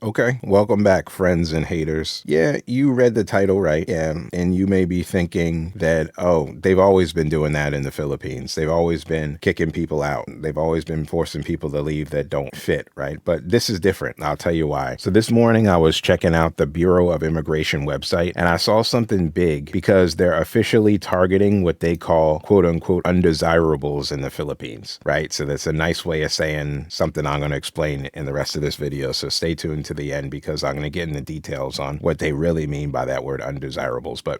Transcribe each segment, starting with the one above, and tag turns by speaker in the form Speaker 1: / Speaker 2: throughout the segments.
Speaker 1: Okay, welcome back, friends and haters. Yeah, you read the title right. Yeah, and you may be thinking that, oh, they've always been doing that in the Philippines. They've always been kicking people out. They've always been forcing people to leave that don't fit, right? But this is different. I'll tell you why. So this morning I was checking out the Bureau of Immigration website and I saw something big because they're officially targeting what they call quote unquote undesirables in the Philippines, right? So that's a nice way of saying something I'm going to explain in the rest of this video. So stay tuned to the end because I'm going to get into details on what they really mean by that word undesirables. But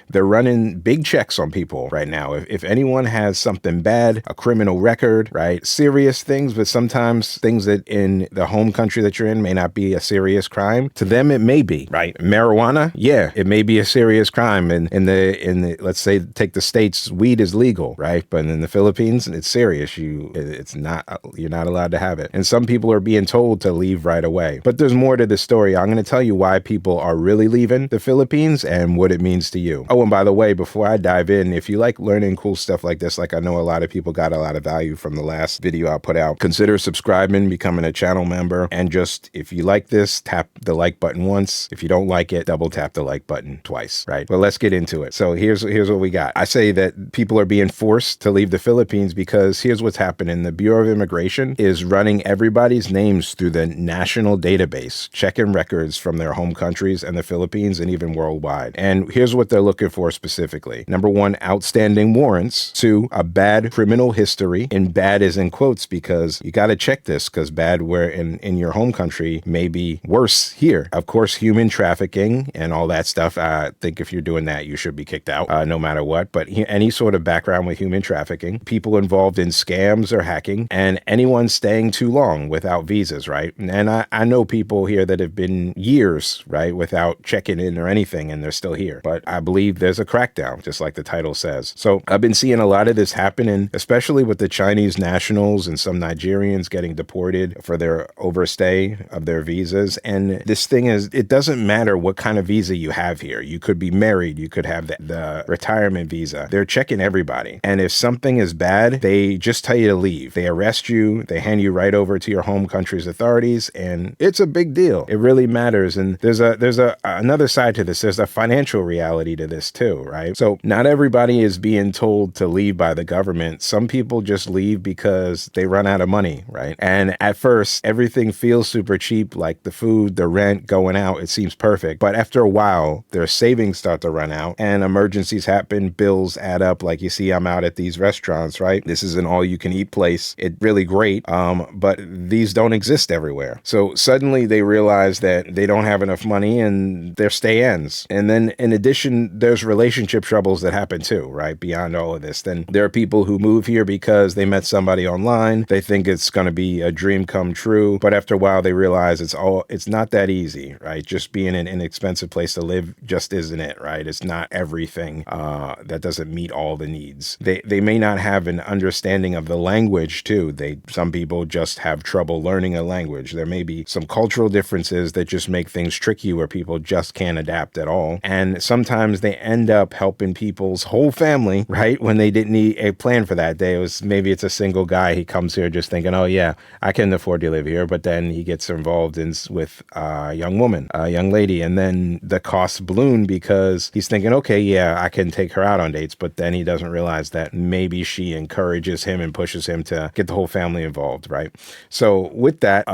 Speaker 1: they're running big checks on people right now. If anyone has something bad, a criminal record, right? Serious things, but sometimes things that in the home country that you're in may not be a serious crime. To them, it may be, right? Marijuana, yeah, it may be a serious crime. And in the let's say take the states, weed is legal, right? But in the Philippines, it's serious. It's not, you're not allowed to have it. And some people are being told to leave right away. But there's more to the story. I'm going to tell you why people are really leaving the Philippines and what it means to you. Oh, and by the way, before I dive in, if you like learning cool stuff like this, like I know a lot of people got a lot of value from the last video I put out, consider subscribing, becoming a channel member, and just, if you like this, tap the like button once. If you don't like it, double tap the like button twice, right? But let's get into it. So here's what we got. I say that people are being forced to leave the Philippines because here's what's happening. The Bureau of Immigration is running everybody's names through the national database, checking records from their home countries and the Philippines and even worldwide. And here's what they're looking for specifically. Number one, outstanding warrants. Two, a bad criminal history. And bad is in quotes because you got to check this because bad where in your home country may be worse here. Of course, human trafficking and all that stuff. I think if you're doing that, you should be kicked out no matter what. But any sort of background with human trafficking, people involved in scams or hacking, and anyone staying too long without visas, right? And I know people here that have been years, right, without checking in or anything, and they're still here. But I believe there's a crackdown, just like the title says. So I've been seeing a lot of this happening, especially with the Chinese nationals and some Nigerians getting deported for their overstay of their visas. And this thing is, it doesn't matter what kind of visa you have here. You could be married, you could have the retirement visa. They're checking everybody. And if something is bad, they just tell you to leave. They arrest you, they hand you right over to your home country's authorities, and it's a big deal. It really matters. And there's another side to this. There's a financial reality to this too, right? So not everybody is being told to leave by the government. Some people just leave because they run out of money, right? And at first, everything feels super cheap, like the food, the rent, going out, it seems perfect. But after a while, their savings start to run out and emergencies happen, bills add up. Like you see, I'm out at these restaurants, right? This is an all-you-can-eat place. It's really great, but these don't exist everywhere. So suddenly they realize that they don't have enough money and their stay ends. And then in addition, there's relationship troubles that happen too, right? Beyond all of this. Then there are people who move here because they met somebody online. They think it's going to be a dream come true. But after a while, they realize it's not that easy, right? Just being an inexpensive place to live just isn't it, right? It's not everything that doesn't meet all the needs. They may not have an understanding of the language too. Some people just have trouble learning a language. There may be some cultural differences that just make things tricky where people just can't adapt at all. And sometimes they end up helping people's whole family, right? When they didn't need a plan for that day. Maybe it's a single guy. He comes here just thinking, oh yeah, I can afford to live here. But then he gets involved with a young woman, a young lady. And then the costs balloon because he's thinking, okay, yeah, I can take her out on dates. But then he doesn't realize that maybe she encourages him and pushes him to get the whole family involved, right? So with that,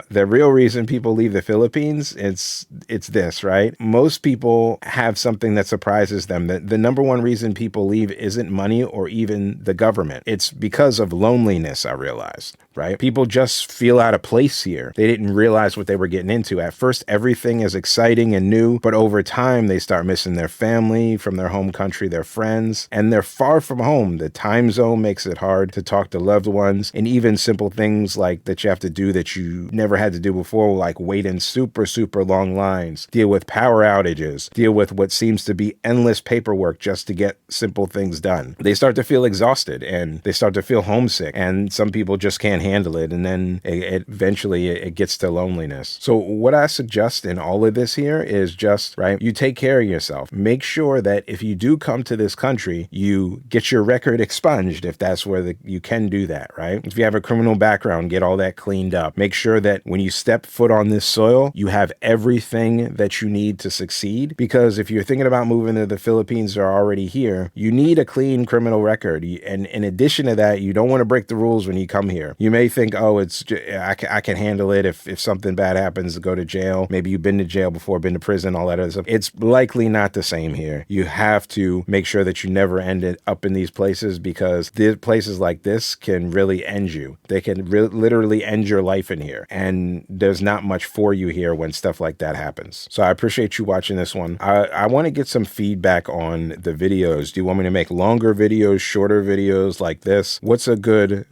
Speaker 1: the real reason people leave the Philippines, it's this, right? Most people have something that surprises them. The number one reason people leave isn't money or even the government. It's because of loneliness, I realized, right? People just feel out of place here. They didn't realize what they were getting into. At first, everything is exciting and new, but over time, they start missing their family from their home country, their friends, and they're far from home. The time zone makes it hard to talk to loved ones, and even simple things like that you have to do that you never had to do before, like wait in super, super long lines, deal with power outages, deal with what seems to be endless paperwork just to get simple things done. They start to feel exhausted and they start to feel homesick, and some people just can't handle it, and then eventually it gets to loneliness. So what I suggest in all of this here is just, right, you take care of yourself. Make sure that if you do come to this country, you get your record expunged if that's where you can do that, right? If you have a criminal background, get all that cleaned up. Make sure that when you step foot on this soil, you have everything that you need to succeed, because if you're thinking about moving to the Philippines or are already here, you need a clean criminal record. And in addition to that, you don't want to break the rules when you come here. You may think, oh, I can handle it if something bad happens, go to jail. Maybe you've been to jail before, been to prison, all that other stuff. It's likely not the same here. You have to make sure that you never end up in these places, because places like this can really end you. They can literally end your life in here. And there's not much for you here when stuff like that happens. So I appreciate you watching this one. I want to get some feedback on the videos. Do you want me to make longer videos, shorter videos like this? What's a good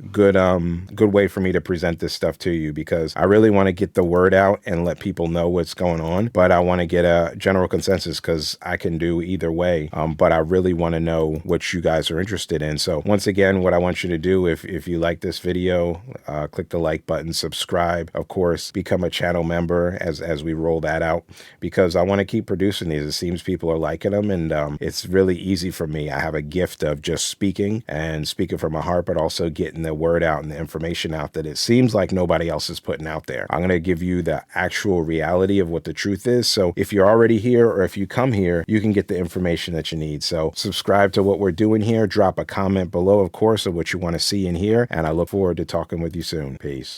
Speaker 1: way for me to present this stuff to you? Because I really want to get the word out and let people know what's going on, but I want to get a general consensus, because I can do either way. But I really want to know what you guys are interested in. So once again, what I want you to do, if you like this video, click the like button, subscribe, of course, become a channel member as we roll that out, because I want to keep producing these. It seems people are liking them, and it's really easy for me. I have a gift of just speaking from my heart, but also getting the word out and the information out that it seems like nobody else is putting out there. I'm going to give you the actual reality of what the truth is. So if you're already here, or if you come here, you can get the information that you need. So subscribe to what we're doing here. Drop a comment below, of course, of what you want to see and hear. And I look forward to talking with you soon. Peace.